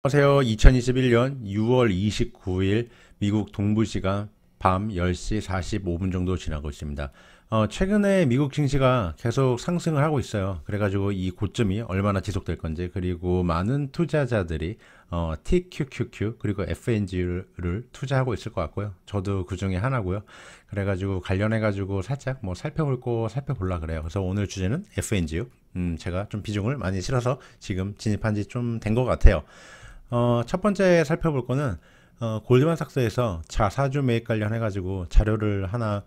안녕하세요. 2021년 6월 29일 미국 동부시간 밤 10시 45분 정도 지나고 있습니다. 최근에 미국 증시가 계속 상승을 하고 있어요. 그래가지고 이 고점이 얼마나 지속될 건지, 그리고 많은 투자자들이 TQQQ 그리고 FNG를 투자하고 있을 것 같고요. 저도 그 중에 하나고요. 그래가지고 관련해가지고 살짝 뭐 살펴보려 그래요. 그래서 오늘 주제는 FNG요. 제가 좀 비중을 많이 실어서 지금 진입한 지 좀 된 것 같아요. 첫 번째 살펴볼 거는 골드만삭스에서 자사주 매입 관련해가지고 자료를 하나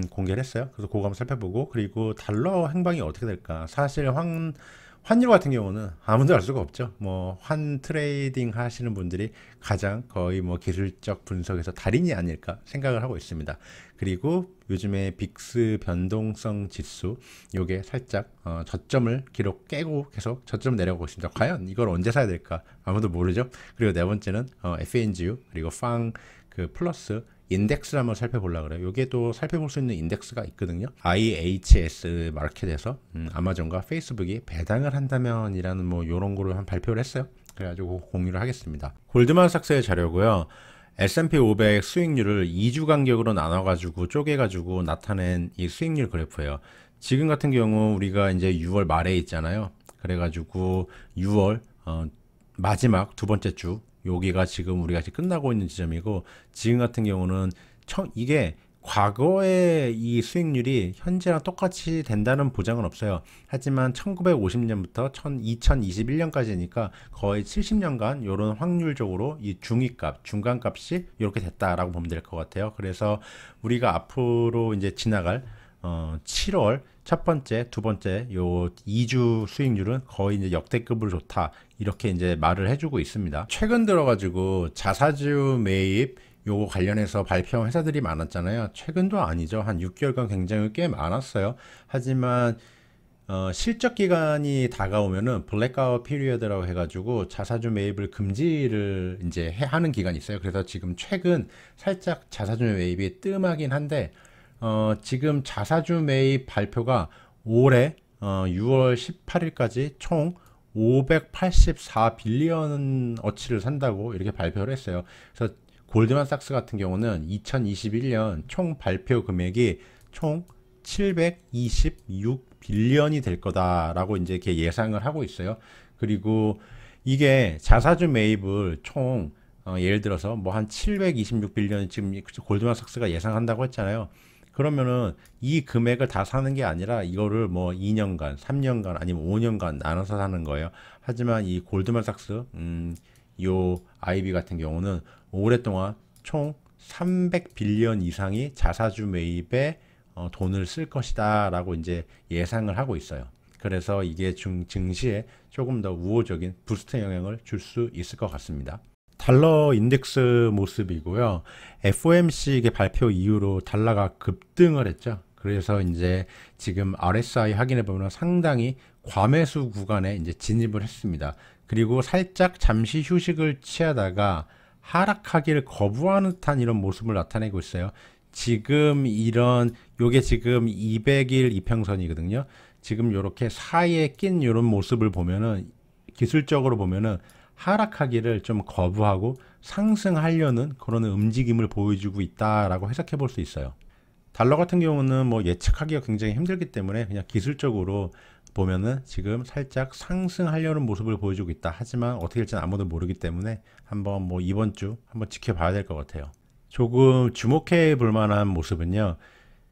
공개를 했어요. 그래서 그거 한번 살펴보고, 그리고 달러 행방이 어떻게 될까. 사실 환율 같은 경우는 아무도 알 수가 없죠. 뭐 환 트레이딩 하시는 분들이 가장 거의 뭐 기술적 분석에서 달인이 아닐까 생각을 하고 있습니다. 그리고 요즘에 빅스 변동성 지수 요게 살짝 저점을 기록 깨고 계속 저점 내려오고 있습니다. 과연 이걸 언제 사야 될까 아무도 모르죠. 그리고 네 번째는 FNGU 그리고 팡 그 플러스 인덱스를 한번 살펴보려고 그래요. 요게 또 살펴볼 수 있는 인덱스가 있거든요. IHS 마켓에서 아마존과 페이스북이 배당을 한다면이라는 뭐 요런 거를 한 발표를 했어요. 그래가지고 공유를 하겠습니다. 골드만삭스의 자료고요. S&P 500 수익률을 2주 간격으로 나눠가지고 쪼개가지고 나타낸 이 수익률 그래프예요. 지금 같은 경우 우리가 이제 6월 말에 있잖아요. 그래가지고 6월 마지막 두 번째 주 여기가 지금 우리가 지금 끝나고 있는 지점이고, 지금 같은 경우는 이게 과거의 이 수익률이 현재랑 똑같이 된다는 보장은 없어요. 하지만 1950년부터 2021년까지니까 거의 70년간 이런 확률적으로 이 중위값, 중간값이 이렇게 됐다라고 보면 될 것 같아요. 그래서 우리가 앞으로 이제 지나갈 7월 첫 번째, 두 번째 요 2주 수익률은 거의 이제 역대급으로 좋다. 이렇게 이제 말을 해주고 있습니다. 최근 들어가지고 자사주 매입 요거 관련해서 발표한 회사들이 많았잖아요. 최근도 아니죠. 한 6개월간 굉장히 꽤 많았어요. 하지만 실적 기간이 다가오면은 블랙아웃 피리어드라고 해가지고 자사주 매입을 금지를 이제 하는 기간이 있어요. 그래서 지금 최근 살짝 자사주 매입이 뜸하긴 한데, 지금 자사주 매입 발표가 올해 6월 18일까지 총 584 빌리언 어치를 산다고 이렇게 발표를 했어요. 그래서 골드만삭스 같은 경우는 2021년 총 발표 금액이 총 726 빌리언이 될 거다라고 이제 이렇게 예상을 하고 있어요. 그리고 이게 자사주 매입을 총 예를 들어서 뭐 한 726 빌리언 지금 골드만삭스가 예상한다고 했잖아요. 그러면은 이 금액을 다 사는 게 아니라 이거를 뭐 2년간, 3년간 아니면 5년간 나눠서 사는 거예요. 하지만 이 골드만삭스 요 IB 같은 경우는 오랫동안 총 300 빌리언 이상이 자사주 매입에 돈을 쓸 것이다 라고 이제 예상을 하고 있어요. 그래서 이게 증시에 조금 더 우호적인 부스트 영향을 줄 수 있을 것 같습니다. 달러 인덱스 모습이고요. FOMC 발표 이후로 달러가 급등을 했죠. 그래서 이제 지금 RSI 확인해 보면 상당히 과매수 구간에 이제 진입을 했습니다. 그리고 살짝 잠시 휴식을 취하다가 하락하기를 거부하는 듯한 이런 모습을 나타내고 있어요. 지금 요게 지금 200일 이평선이거든요. 지금 요렇게 사이에 낀 이런 모습을 보면은, 기술적으로 보면은 하락하기를 좀 거부하고 상승하려는 그런 움직임을 보여주고 있다라고 해석해 볼 수 있어요. 달러 같은 경우는 뭐 예측하기가 굉장히 힘들기 때문에 그냥 기술적으로 보면은 지금 살짝 상승하려는 모습을 보여주고 있다. 하지만 어떻게 될지는 아무도 모르기 때문에 한번 뭐 이번 주 한번 지켜봐야 될 것 같아요. 조금 주목해 볼 만한 모습은요.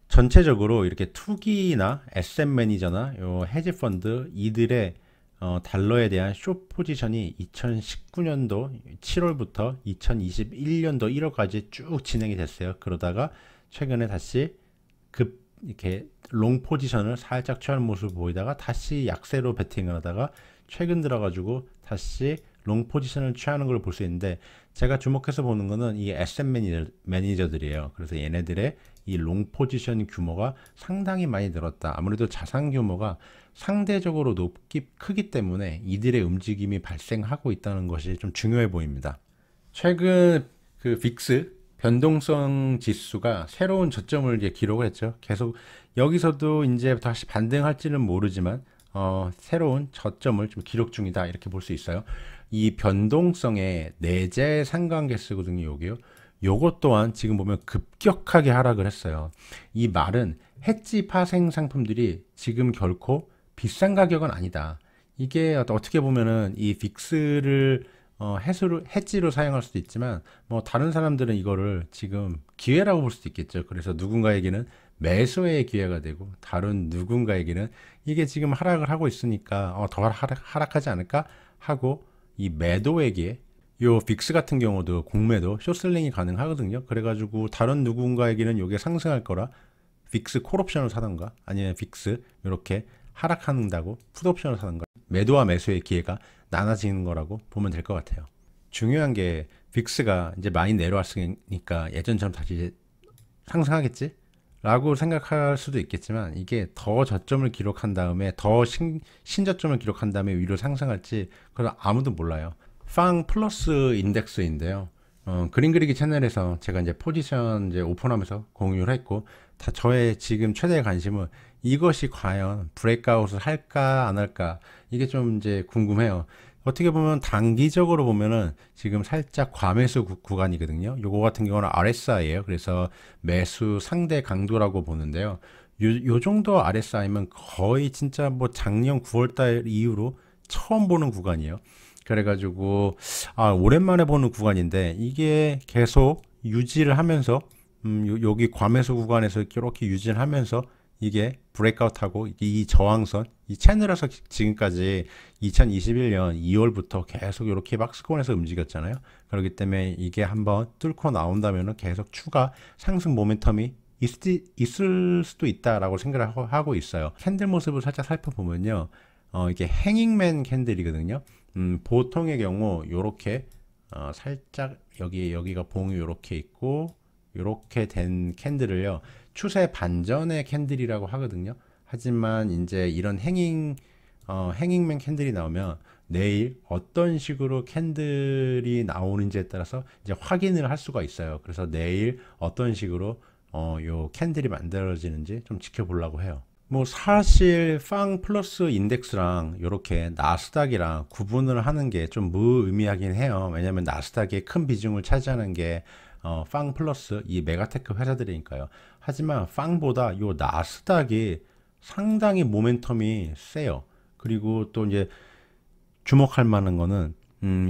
전체적으로 이렇게 투기나 에셋 매니저나 요 헤지 펀드 이들의 달러에 대한 숏 포지션이 2019년도 7월부터 2021년도 1월까지 쭉 진행이 됐어요. 그러다가 최근에 다시 이렇게 롱 포지션을 살짝 취하는 모습을 보이다가 다시 약세로 베팅을 하다가 최근 들어가지고 다시 롱 포지션을 취하는 걸 볼 수 있는데, 제가 주목해서 보는 거는 이 에셋 매니저들이에요. 그래서 얘네들의 이 롱 포지션 규모가 상당히 많이 늘었다. 아무래도 자산 규모가 상대적으로 크기 때문에 이들의 움직임이 발생하고 있다는 것이 좀 중요해 보입니다. 최근 그 빅스 변동성 지수가 새로운 저점을 이제 기록을 했죠. 계속 여기서도 이제 다시 반등할지는 모르지만 새로운 저점을 좀 기록 중이다 이렇게 볼 수 있어요. 이 변동성의 내재 상관계수거든요. 요게요. 요것 또한 지금 보면 급격하게 하락을 했어요. 이 말은 해지 파생 상품들이 지금 결코 비싼 가격은 아니다. 이게 어떻게 보면은 이 빅스를 해지로 사용할 수도 있지만 뭐 다른 사람들은 이거를 지금 기회라고 볼 수도 있겠죠. 그래서 누군가에게는 매수의 기회가 되고 다른 누군가에게는 이게 지금 하락을 하고 있으니까 더 하락하지 않을까 하고 이 매도에게 요 빅스 같은 경우도 공매도 숏셀링이 가능하거든요. 그래가지고 다른 누군가에게는 이게 상승할 거라 빅스 콜옵션을 사던가 아니면 빅스 이렇게 하락한다고 풋옵션을 사던가 매도와 매수의 기회가 나눠지는 거라고 보면 될 것 같아요. 중요한 게 빅스가 이제 많이 내려왔으니까 예전처럼 다시 상승하겠지? 라고 생각할 수도 있겠지만 이게 더 저점을 기록한 다음에 더 신저점을 기록한 다음에 위로 상승할지 그건 아무도 몰라요. 팡 플러스 인덱스인데요. 그림 그리기 채널에서 제가 이제 포지션 이제 오픈하면서 공유를 했고 다 저의 지금 최대의 관심은 이것이 과연 브레이크아웃을 할까 안 할까 이게 좀 이제 궁금해요. 어떻게 보면 단기적으로 보면은 지금 살짝 과매수 구간이거든요. 요거 같은 경우는 RSI예요. 그래서 매수 상대 강도라고 보는데요. 요 정도 RSI면 거의 진짜 뭐 작년 9월달 이후로 처음 보는 구간이에요. 그래가지고 오랜만에 보는 구간인데 이게 계속 유지를 하면서 여기 과매수 구간에서 이렇게 유지를 하면서 이게 브레이크아웃하고 이 저항선 이 채널에서 지금까지 2021년 2월부터 계속 이렇게 박스권에서 움직였잖아요. 그렇기 때문에 이게 한번 뚫고 나온다면 계속 추가 상승 모멘텀이 있을 수도 있다라고 생각을 하고 있어요. 캔들 모습을 살짝 살펴보면요. 이게 행잉맨 캔들이거든요. 보통의 경우 요렇게 살짝 여기가 봉이 요렇게 있고 요렇게 된 캔들을요 추세 반전의 캔들이라고 하거든요. 하지만 이제 이런 행잉맨 캔들이 나오면 내일 어떤 식으로 캔들이 나오는지에 따라서 이제 확인을 할 수가 있어요. 그래서 내일 어떤 식으로 요 캔들이 만들어지는지 좀 지켜보려고 해요. 뭐 사실 팡 플러스 인덱스랑 이렇게 나스닥이랑 구분을 하는 게 좀 무의미하긴 해요. 왜냐면 나스닥의 큰 비중을 차지하는 게 팡 플러스 이 메가테크 회사들이니까요. 하지만 팡보다 요 나스닥이 상당히 모멘텀이 세요. 그리고 또 이제 주목할 만한 거는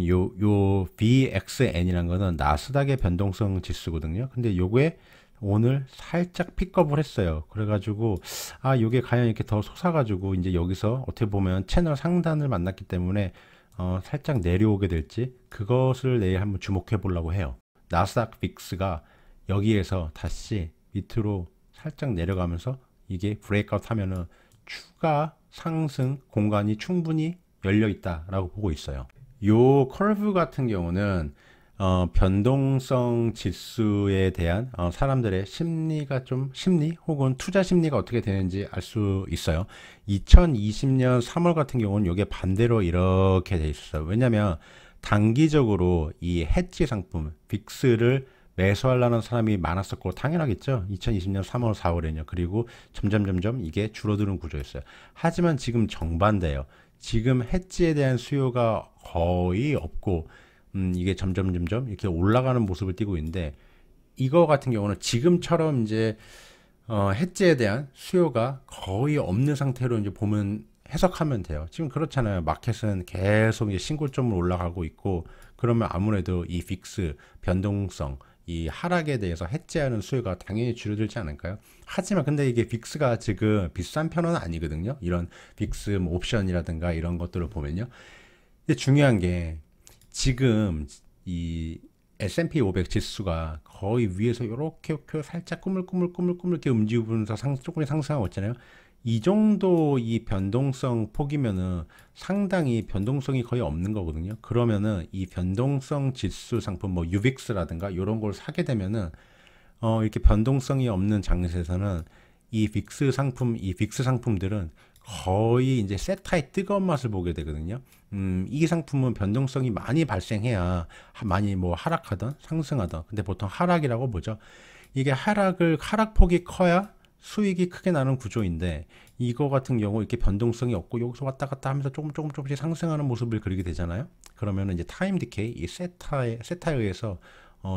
요 VXN이라는 거는 나스닥의 변동성 지수거든요. 근데 요게 오늘 살짝 픽업을 했어요. 그래가지고 요게 과연 이렇게 더 솟아가지고 이제 여기서 어떻게 보면 채널 상단을 만났기 때문에 살짝 내려오게 될지 그것을 내일 한번 주목해 보려고 해요. 나스닥 빅스가 여기에서 다시 밑으로 살짝 내려가면서 이게 브레이크아웃 하면은 추가 상승 공간이 충분히 열려 있다라고 보고 있어요. 요 커브 같은 경우는 변동성 지수에 대한 사람들의 심리가 좀 심리 혹은 투자 심리가 어떻게 되는지 알 수 있어요. 2020년 3월 같은 경우는 이게 반대로 이렇게 돼 있었어요. 왜냐면 단기적으로 이 해지 상품 빅스를 매수하려는 사람이 많았었고 당연하겠죠. 2020년 3월 4월에는요. 그리고 점점 이게 줄어드는 구조였어요. 하지만 지금 정반대예요. 지금 해지에 대한 수요가 거의 없고 이게 점점 이렇게 올라가는 모습을 띠고 있는데 이거 같은 경우는 지금처럼 이제 해지에 대한 수요가 거의 없는 상태로 이제 보면 해석하면 돼요. 지금 그렇잖아요. 마켓은 계속 이제 신고점을 올라가고 있고 그러면 아무래도 이 빅스 변동성 이 하락에 대해서 해지하는 수요가 당연히 줄어들지 않을까요? 하지만 근데 이게 빅스가 지금 비싼 편은 아니거든요. 이런 빅스 뭐 옵션이라든가 이런 것들을 보면요. 근데 중요한 게 지금 이 S&P 500 지수가 거의 위에서 이렇게 살짝 꾸물꾸물 이렇게 움직이면서 조금 상승하고 있잖아요. 이 정도 이 변동성 폭이면은 상당히 변동성이 거의 없는 거거든요. 그러면은 이 변동성 지수 상품 뭐 유빅스라든가 이런 걸 사게 되면은 이렇게 변동성이 없는 장세에서는 이 빅스 상품들은 거의 이제 세타의 뜨거운 맛을 보게 되거든요. 이 상품은 변동성이 많이 발생해야 많이 뭐 하락하던 상승하던 근데 보통 하락이라고 보죠. 이게 하락폭이 커야 수익이 크게 나는 구조인데 이거 같은 경우 이렇게 변동성이 없고 여기서 왔다 갔다 하면서 조금씩 상승하는 모습을 그리게 되잖아요. 그러면은 이제 타임 디케이, 이 세타에 의해서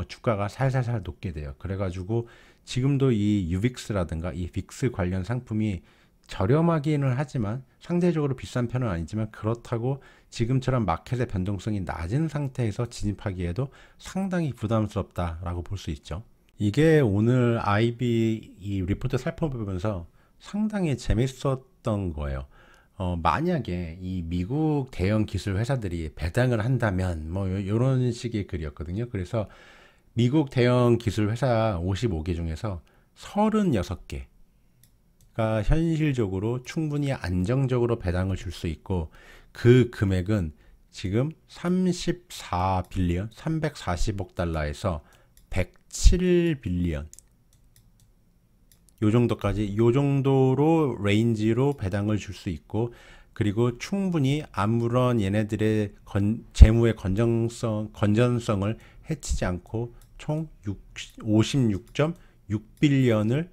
주가가 살살살 녹게 돼요. 그래가지고 지금도 이 유빅스라든가 이 빅스 관련 상품이 저렴하기는 하지만 상대적으로 비싼 편은 아니지만 그렇다고 지금처럼 마켓의 변동성이 낮은 상태에서 진입하기에도 상당히 부담스럽다라고 볼 수 있죠. 이게 오늘 IB 이 리포트 살펴보면서 상당히 재밌었던 거예요. 만약에 이 미국 대형 기술 회사들이 배당을 한다면 뭐 이런 식의 글이었거든요. 그래서 미국 대형 기술 회사 55개 중에서 36개가 현실적으로 충분히 안정적으로 배당을 줄 수 있고 그 금액은 지금 34빌리언, 340억 달러에서 107빌리언 요 정도로 레인지로 배당을 줄 수 있고 그리고 충분히 아무런 얘네들의 재무의 건전성을 해치지 않고 총 56.6빌리언을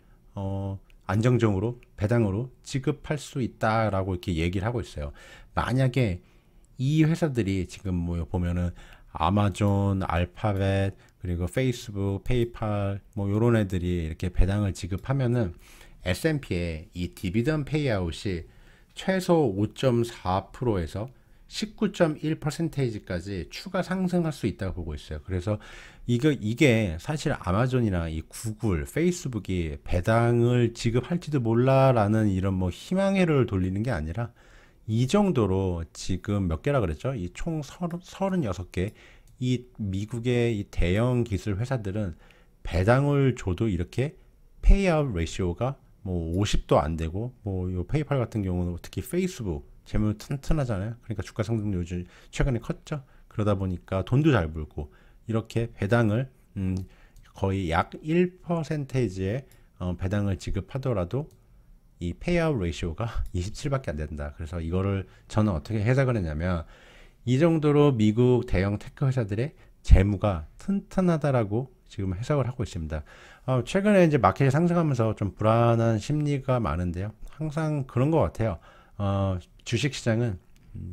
안정적으로 배당으로 지급할 수 있다라고 이렇게 얘기를 하고 있어요. 만약에 이 회사들이 지금 뭐 보면은 아마존, 알파벳, 그리고 페이스북, 페이팔 뭐 요런 애들이 이렇게 배당을 지급하면은 S&P의 이 디비던 페이아웃이 최소 5.4%에서 19.1%까지 추가 상승할 수 있다고 보고 있어요. 그래서 이게 사실 아마존이나 이 구글, 페이스북이 배당을 지급할지도 몰라라는 이런 뭐 희망회를 돌리는 게 아니라 이 정도로 지금 몇 개라 그랬죠? 이 총 36개 이 미국의 이 대형 기술 회사들은 배당을 줘도 이렇게 페이아웃 레이시오가 뭐 50도 안 되고 뭐 요 페이팔 같은 경우는 특히 페이스북 재무 튼튼하잖아요. 그러니까 주가 상승 요즘 최근에 컸죠. 그러다 보니까 돈도 잘 벌고 이렇게 배당을 거의 약 1%의 배당을 지급하더라도 이 페이아웃 레이시오가 27밖에 안 된다. 그래서 이거를 저는 어떻게 해석을 했냐면 이 정도로 미국 대형 테크 회사들의 재무가 튼튼하다라고 지금 해석을 하고 있습니다. 최근에 이제 마켓이 상승하면서 좀 불안한 심리가 많은데요. 항상 그런 것 같아요. 주식 시장은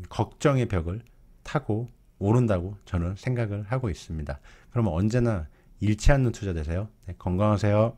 걱정의 벽을 타고 오른다고 저는 생각을 하고 있습니다. 그러면 언제나 잃지 않는 투자 되세요. 네, 건강하세요.